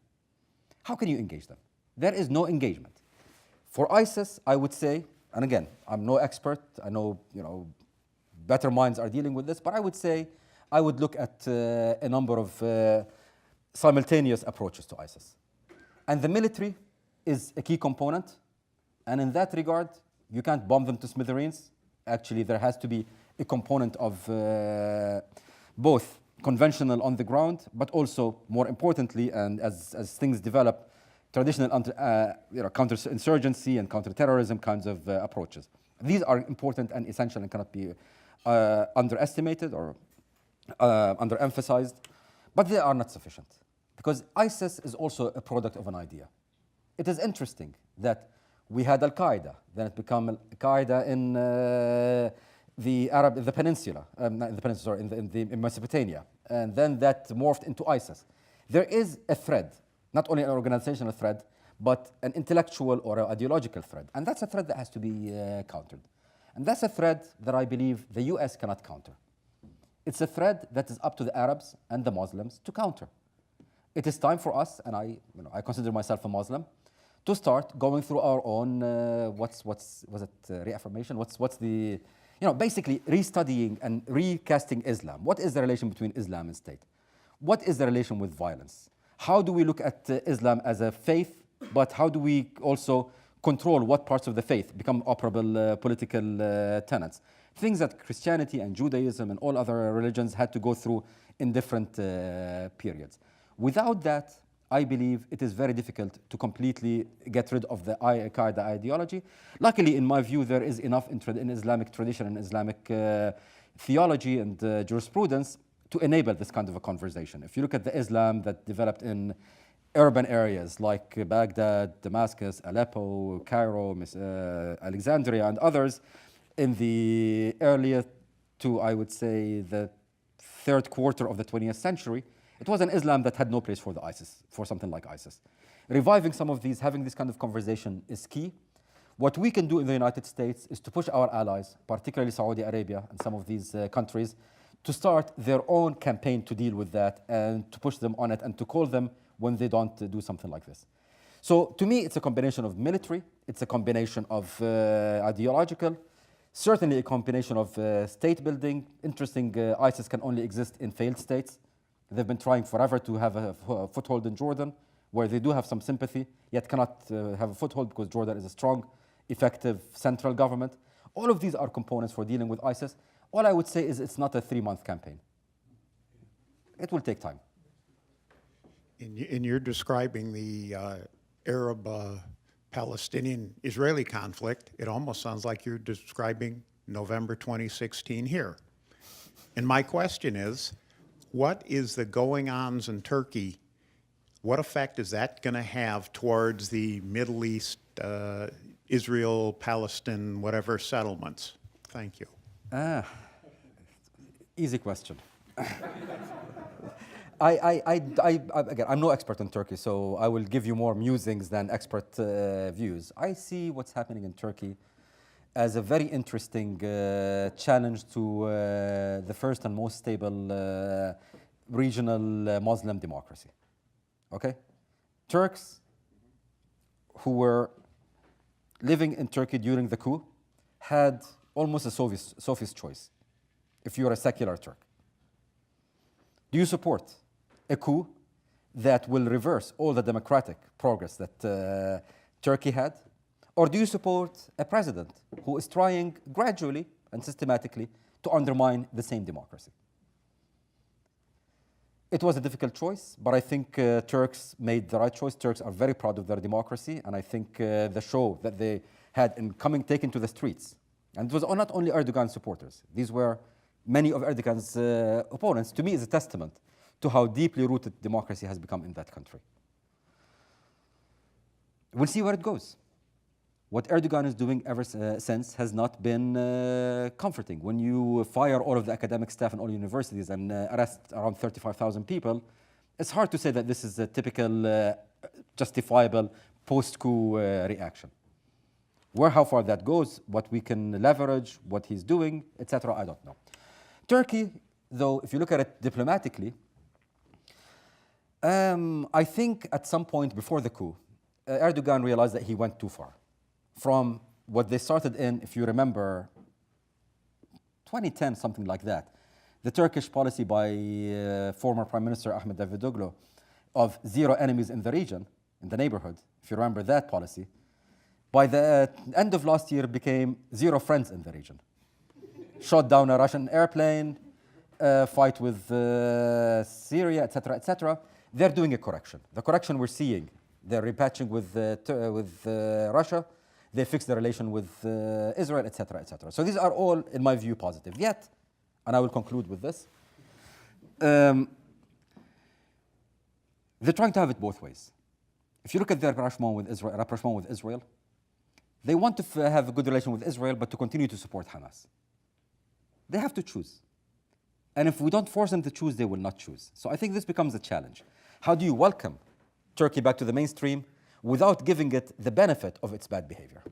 how can you engage them? There is no engagement. For ISIS, I would say, and again, I'm no expert, I know, better minds are dealing with this, but I would say I would look at a number of simultaneous approaches to ISIS. And the military is a key component, and in that regard, you can't bomb them to smithereens. Actually, there has to be a component of both conventional on the ground, but also, more importantly, and as things develop, traditional counterinsurgency and counterterrorism kinds of approaches. These are important and essential and cannot be underestimated or underemphasized, but they are not sufficient, because ISIS is also a product of an idea. It is interesting that we had Al-Qaeda, then it became Al-Qaeda in the peninsula, in Mesopotamia, and then that morphed into ISIS. There is a thread, not only an organizational thread, but an intellectual or an ideological thread, and that's a thread that has to be countered. And that's a thread that I believe the US cannot counter. It's a thread that is up to the Arabs and the Muslims to counter. It is time for us, and I consider myself a Muslim, to start going through our own, reaffirmation? What's the, basically restudying and recasting Islam. What is the relation between Islam and state? What is the relation with violence? How do we look at Islam as a faith, but how do we also control what parts of the faith become operable political tenets? Things that Christianity and Judaism and all other religions had to go through in different periods. Without that, I believe it is very difficult to completely get rid of the Al-Qaeda ideology. Luckily, in my view, there is enough in Islamic tradition and Islamic theology and jurisprudence to enable this kind of a conversation. If you look at the Islam that developed in urban areas like Baghdad, Damascus, Aleppo, Cairo, Alexandria, and others, in the earlier to, I would say, the third quarter of the 20th century, it was an Islam that had no place for for something like ISIS. Reviving some of these, having this kind of conversation is key. What we can do in the United States is to push our allies, particularly Saudi Arabia and some of these countries, to start their own campaign to deal with that and to push them on it and to call them when they don't do something like this. So to me, it's a combination of military, it's a combination of ideological, certainly a combination of state building. Interesting, ISIS can only exist in failed states. They've been trying forever to have a foothold in Jordan, where they do have some sympathy, yet cannot have a foothold because Jordan is a strong, effective central government. All of these are components for dealing with ISIS. All I would say is it's not a 3-month campaign. It will take time. In your describing the Arab-Palestinian-Israeli conflict, it almost sounds like you're describing November 2016 here. And my question is, what is the going-ons in Turkey? What effect is that going to have towards the Middle East, Israel, Palestine, whatever settlements? Thank you. Easy question. Again, I'm no expert on Turkey, so I will give you more musings than expert views. I see what's happening in Turkey as a very interesting challenge to the first and most stable regional Muslim democracy. Okay? Turks who were living in Turkey during the coup had almost a Sophie's choice if you're a secular Turk. Do you support a coup that will reverse all the democratic progress that Turkey had? Or do you support a president who is trying gradually and systematically to undermine the same democracy? It was a difficult choice, but I think Turks made the right choice. Turks are very proud of their democracy, and I think the show that they had in taken to the streets, and it was not only Erdogan supporters, these were many of Erdogan's opponents, to me is a testament to how deeply rooted democracy has become in that country. We'll see where it goes. What Erdogan is doing ever since has not been comforting. When you fire all of the academic staff in all universities and arrest around 35,000 people, it's hard to say that this is a typical justifiable post-coup reaction. How far that goes, what we can leverage, what he's doing, etc., I don't know. Turkey, though, if you look at it diplomatically, I think at some point before the coup, Erdogan realized that he went too far. From what they started in, if you remember, 2010, something like that, the Turkish policy by former Prime Minister Ahmet Davutoglu of zero enemies in the region, in the neighborhood, if you remember that policy, by the end of last year became zero friends in the region. Shot down a Russian airplane, fight with Syria, etc., etc. They're doing a correction. The correction we're seeing, they're repatching with Russia. They fixed the relation with Israel, etc., etc. So these are all, in my view, positive. Yet, and I will conclude with this, they're trying to have it both ways. If you look at their rapprochement with Israel, they want to have a good relation with Israel, but to continue to support Hamas. They have to choose. And if we don't force them to choose, they will not choose. So I think this becomes a challenge. How do you welcome Turkey back to the mainstream without giving it the benefit of its bad behavior?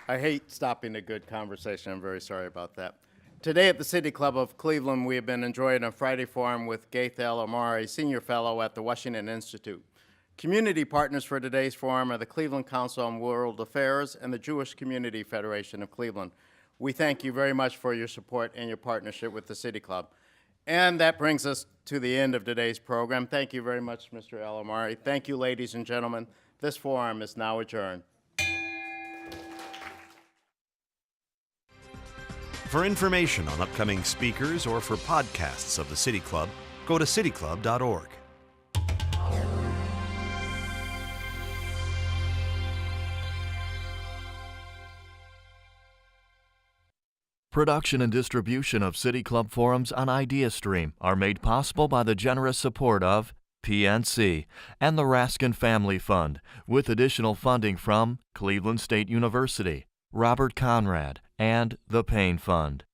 I hate stopping a good conversation. I'm very sorry about that. Today at the City Club of Cleveland, we have been enjoying a Friday forum with Ghaith al-Omari, Senior Fellow at the Washington Institute. Community partners for today's forum are the Cleveland Council on World Affairs and the Jewish Community Federation of Cleveland. We thank you very much for your support and your partnership with the City Club. And that brings us to the end of today's program. Thank you very much, Mr. al-Omari. Thank you, ladies and gentlemen. This forum is now adjourned. For information on upcoming speakers or for podcasts of the City Club, go to cityclub.org. Production and distribution of City Club forums on IdeaStream are made possible by the generous support of PNC and the Raskin Family Fund, with additional funding from Cleveland State University, Robert Conrad, and the Payne Fund.